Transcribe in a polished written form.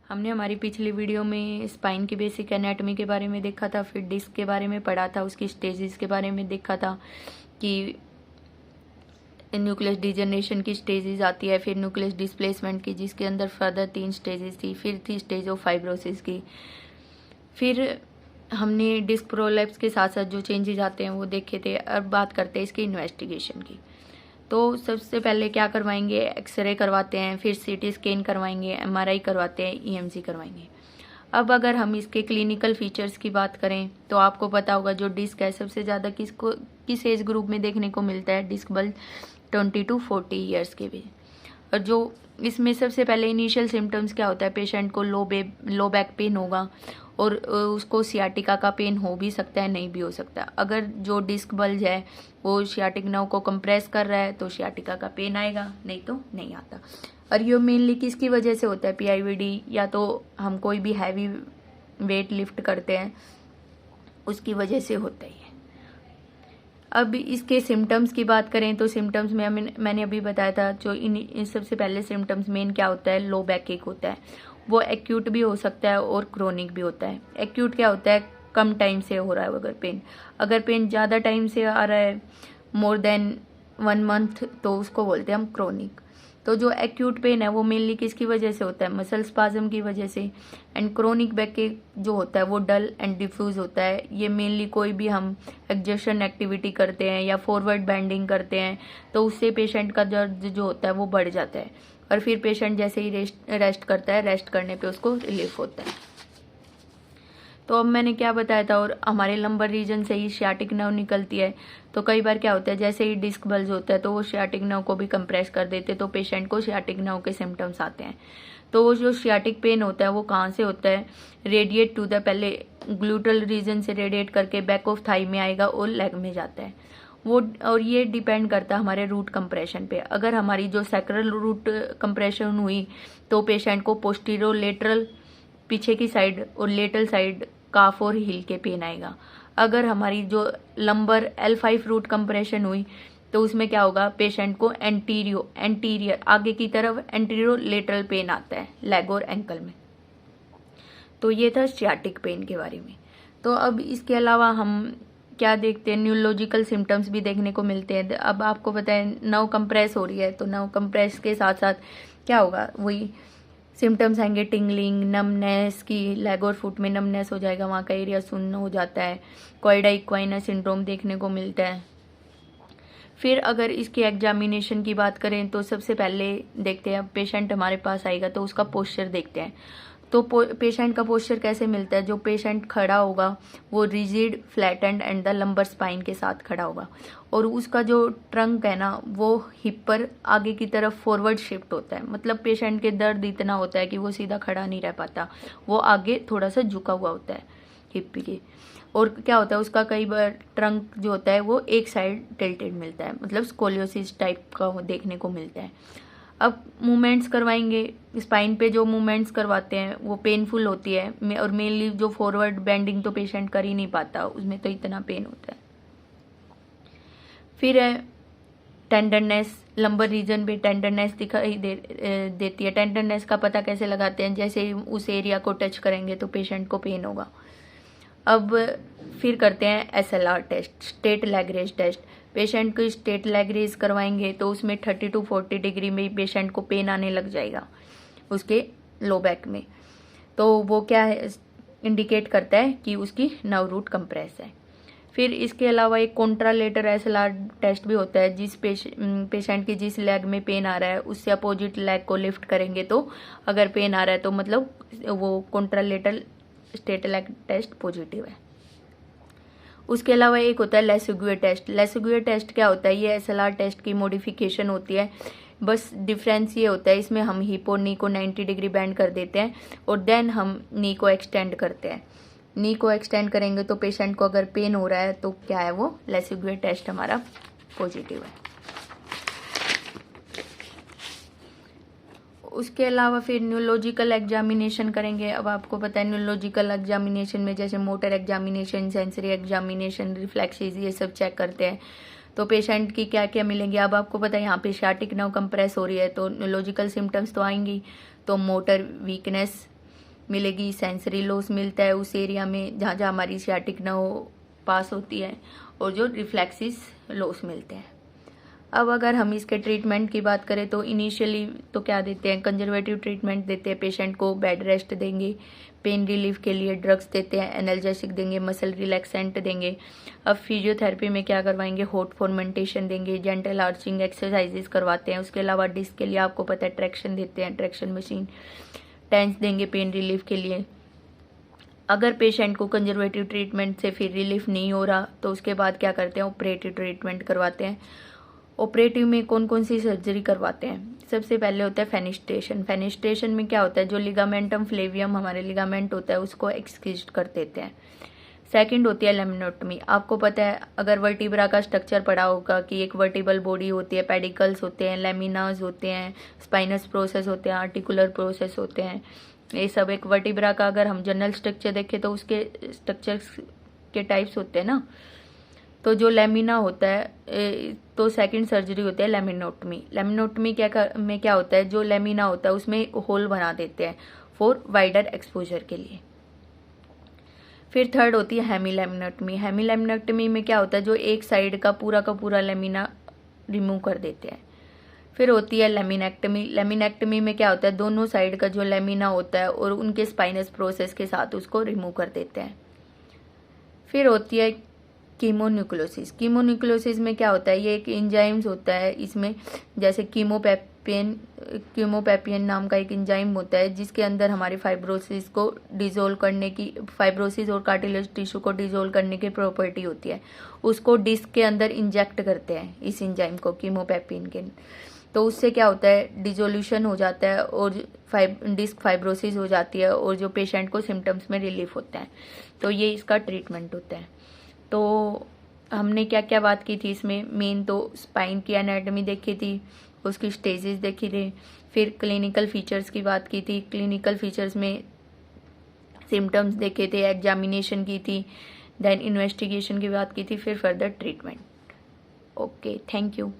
हमने हमारी पिछली वीडियो में स्पाइन की बेसिक एनाटॉमी के बारे में देखा था, फिर डिस्क के बारे में पढ़ा था, उसकी स्टेजेस के बारे में देखा था कि न्यूक्लियस डिजनरेशन की स्टेजेस आती है, फिर न्यूक्लियस डिस्प्लेसमेंट की जिसके अंदर फर्दर 3 स्टेजेस थी, फिर थी स्टेज ऑफ फाइब्रोसिस की, फिर हमने डिस्क प्रोलैप्स के साथ साथ जो चेंजेस आते हैं वो देखे थे। अब बात करते हैं इसकी इन्वेस्टिगेशन की। तो सबसे पहले क्या करवाएंगे, एक्सरे करवाते हैं, फिर सीटी स्कैन करवाएंगे, एमआरआई करवाते हैं, ईएमजी करवाएंगे। अब अगर हम इसके क्लिनिकल फीचर्स की बात करें तो आपको पता होगा जो डिस्क है सबसे ज़्यादा किस एज ग्रुप में देखने को मिलता है, डिस्क बल्ज 20 to 40 ईयर्स के भी। और जो इसमें सबसे पहले इनिशियल सिम्टम्स क्या होता है, पेशेंट को लो बैक पेन होगा और उसको सियाटिका का पेन हो भी सकता है, नहीं भी हो सकता। अगर जो डिस्क बल्ज है वो सियाटिक नर्व को कंप्रेस कर रहा है तो सियाटिका का पेन आएगा, नहीं तो नहीं आता। और ये मेनली किसकी वजह से होता है, पीआईवीडी या तो हम कोई भी हैवी वेट लिफ्ट करते हैं उसकी वजह से होता है। अब इसके सिम्टम्स की बात करें तो सिम्टम्स में मैंने अभी बताया था, जो इन सबसे पहले सिम्टम्स मेन क्या होता है, लो बैक एक होता है। वो एक्यूट भी हो सकता है और क्रोनिक भी होता है। एक्यूट क्या होता है, कम टाइम से हो रहा है अगर पेन ज़्यादा टाइम से आ रहा है, मोर देन 1 मंथ, तो उसको बोलते हैं हम क्रोनिक। तो जो एक्यूट पेन है वो मेनली किसकी वजह से होता है, मसल स्पाज्म की वजह से। एंड क्रोनिक बैक एक जो होता है वो डल एंड डिफ्यूज होता है। ये मेनली कोई भी हम एक्जर्शन एक्टिविटी करते हैं या फॉरवर्ड बेंडिंग करते हैं तो उससे पेशेंट का दर्द जो होता है वो बढ़ जाता है और फिर पेशेंट जैसे ही रेस्ट करता है, रेस्ट करने पे उसको रिलीफ होता है। तो अब मैंने क्या बताया था, और हमारे लंबर रीजन से ही सियाटिक नर्व निकलती है। तो कई बार क्या होता है, जैसे ही डिस्क बल्ज होता है तो वो सियाटिक नर्व को भी कंप्रेस कर देते हैं, तो पेशेंट को सियाटिक नर्व के सिम्टम्स आते हैं। तो वो जो सियाटिक पेन होता है वो कहाँ से होता है, रेडिएट टू द, पहले ग्लूटल रीजन से रेडिएट करके बैक ऑफ थाई में आएगा और लेग में जाता है वो। और ये डिपेंड करता है हमारे रूट कंप्रेशन पे। अगर हमारी जो सैक्रल रूट कंप्रेशन हुई तो पेशेंट को पोस्टीरियर लेटरल पीछे की साइड और लेटरल साइड काफ और हिल के पेन आएगा। अगर हमारी जो लंबर L5 रूट कंप्रेशन हुई तो उसमें क्या होगा, पेशेंट को एंटीरियर आगे की तरफ एंटीरियर लेटरल पेन आता है लेग और एंकल में। तो ये था सियाटिक पेन के बारे में। तो अब इसके अलावा हम क्या देखते हैं, न्यूरोलॉजिकल सिम्टम्स भी देखने को मिलते हैं। अब आपको पता है नर्व कंप्रेस हो रही है तो नर्व कंप्रेस के साथ साथ क्या होगा, वही सिम्टम्स आएंगे, टिंगलिंग, नमनेस की लेग और फुट में नमनेस हो जाएगा, वहाँ का एरिया सुन्न हो जाता है, कॉइडा इक्वाइना सिंड्रोम देखने को मिलता है। फिर अगर इसकी एग्जामिनेशन की बात करें तो सबसे पहले देखते हैं, पेशेंट हमारे पास आएगा तो उसका पोस्चर देखते हैं। तो पेशेंट का पोस्चर कैसे मिलता है, जो पेशेंट खड़ा होगा वो rigid, flattened and the lumbar spine के साथ खड़ा होगा और उसका जो ट्रंक है ना वो हिप पर आगे की तरफ फॉरवर्ड शिफ्ट होता है। मतलब पेशेंट के दर्द इतना होता है कि वो सीधा खड़ा नहीं रह पाता, वो आगे थोड़ा सा झुका हुआ होता है हिप के। और क्या होता है, उसका कई बार ट्रंक जो होता है वो एक साइड टिल्टेड मिलता है, मतलब स्कोलियोसिस टाइप का देखने को मिलता है। अब मूवमेंट्स करवाएंगे, स्पाइन पे जो मूवमेंट्स करवाते हैं वो पेनफुल होती है और मेनली जो फॉरवर्ड बेंडिंग तो पेशेंट कर ही नहीं पाता, उसमें तो इतना पेन होता है। फिर है टेंडरनेस, लंबर रीजन पे टेंडरनेस दिखाई देती है। टेंडरनेस का पता कैसे लगाते हैं, जैसे ही उस एरिया को टच करेंगे तो पेशेंट को पेन होगा। अब फिर करते हैं SLR test, straight leg raise test. Patient को स्टेट लेग रेज करवाएंगे तो उसमें 30 to 40 डिग्री में पेशेंट को पेन आने लग जाएगा उसके लो बैक में। तो वो क्या है, इंडिकेट करता है कि उसकी नर्व रूट कंप्रेस है। फिर इसके अलावा एक कॉन्ट्रालेटर SLR टेस्ट भी होता है, जिस पेशेंट की जिस लेग में पेन आ रहा है उससे अपोजिट लेग को लिफ्ट करेंगे तो अगर पेन आ रहा है तो मतलब वो कॉन्ट्रालेटर स्टेट लेग टेस्ट पॉजिटिव है। उसके अलावा एक होता है लेसुगुए टेस्ट। लेसुगुए टेस्ट क्या होता है, ये SLR टेस्ट की मॉडिफिकेशन होती है। बस डिफरेंस ये होता है, इसमें हम हिप और नी को 90 डिग्री बेंड कर देते हैं और देन हम नी को एक्सटेंड करते हैं। नी को एक्सटेंड करेंगे तो पेशेंट को अगर पेन हो रहा है तो क्या है, वो लेसुगुए टेस्ट हमारा पॉजिटिव है। उसके अलावा फिर न्यूरोलॉजिकल एग्जामिनेशन करेंगे। अब आपको पता है न्यूरोलॉजिकल एग्जामिनेशन में जैसे motor examination, sensory examination, reflexes, ये सब चेक करते हैं। तो पेशेंट की क्या क्या मिलेंगे, अब आपको पता है यहाँ पे सियाटिक नर्व कंप्रेस हो रही है तो न्यूरोलॉजिकल सिम्टम्स तो आएंगी। तो मोटर वीकनेस, मिलेगी, सेंसरी लॉस मिलता है उस एरिया में जहाँ जहाँ हमारी सियाटिक नर्व पास होती है, और जो रिफ्लेक्सिस लॉस मिलते हैं। अब अगर हम इसके ट्रीटमेंट की बात करें तो इनिशियली तो क्या देते हैं, कंजर्वेटिव ट्रीटमेंट देते हैं, पेशेंट को बेड रेस्ट देंगे, पेन रिलीफ के लिए ड्रग्स देते हैं, एनाल्जेसिक देंगे, मसल रिलैक्सेंट देंगे। अब फिजियोथेरेपी में क्या करवाएंगे, हॉट फॉर्मेंटेशन देंगे, जेंटल आर्चिंग एक्सरसाइजेस करवाते हैं। उसके अलावा डिस्क के लिए आपको पता है ट्रैक्शन देते हैं, ट्रैक्शन मशीन, टेंस देंगे पेन रिलीफ के लिए। अगर पेशेंट को कंजर्वेटिव ट्रीटमेंट से फिर रिलीफ नहीं हो रहा तो उसके बाद क्या करते हैं, ऑपरेटिव ट्रीटमेंट करवाते हैं। ऑपरेटिव में कौन कौन सी सर्जरी करवाते हैं, सबसे पहले होता है फेनिस्ट्रेशन। फेनिस्ट्रेशन में क्या होता है, जो लिगामेंटम फ्लेवियम हमारे लिगामेंट होता है उसको एक्सक्रीज कर देते हैं। सेकंड होती है लेमिनोटमी। आपको पता है अगर वर्टिब्रा का स्ट्रक्चर पढ़ा होगा कि एक वर्टिबल बॉडी होती है, पेडिकल्स होते हैं, लेमिनाज होते हैं, स्पाइनस प्रोसेस होते हैं, आर्टिकुलर प्रोसेस होते हैं, ये सब एक वर्टिब्रा का अगर हम जनरल स्ट्रक्चर देखें तो उसके स्ट्रक्चर के टाइप्स होते हैं ना। तो जो लेमिना होता है तो सेकंड सर्जरी होती है लेमिनोटमी। लेमिनोटमी में क्या होता है, जो लेमिना होता है उसमें होल बना देते हैं फॉर वाइडर एक्सपोजर के लिए। फिर थर्ड होती है हेमीलेमिनेक्टमी। हेमीलेमिनेक्टमी में क्या होता है, जो एक साइड का पूरा लेमिना रिमूव कर देते हैं। फिर होती है लेमिनेक्टमी। लेमिनेक्टमी में क्या होता है, दोनों साइड का जो लेमिना होता है और उनके स्पाइनस प्रोसेस के साथ उसको रिमूव कर देते हैं। फिर होती है कीमोन्यूक्लियोसिस। कीमोन्यूक्लियोसिस में क्या होता है, ये एक एंजाइम्स होता है इसमें, जैसे कीमोपैपियन नाम का एक एंजाइम होता है जिसके अंदर हमारे फाइब्रोसिस को डिसोल्व करने की, फाइब्रोसिस और कार्टिलेज टिश्यू को डिसोल्व करने की प्रॉपर्टी होती है। उसको डिस्क के अंदर इंजेक्ट करते हैं इस एंजाइम को, कीमोपैपियन के। तो उससे क्या होता है, डिसोल्यूशन हो जाता है और डिस्क फाइब्रोसिस हो जाती है और जो पेशेंट को सिम्टम्स में रिलीफ होता है। तो ये इसका ट्रीटमेंट होता है। तो हमने क्या क्या बात की थी इसमें, मेन तो स्पाइन की एनाटॉमी देखी थी, उसकी स्टेजेस देखी थी, फिर क्लिनिकल फीचर्स की बात की थी, क्लिनिकल फीचर्स में सिम्टम्स देखे थे, एग्जामिनेशन की थी, देन इन्वेस्टिगेशन की बात की थी, फिर further treatment. Okay, thank you.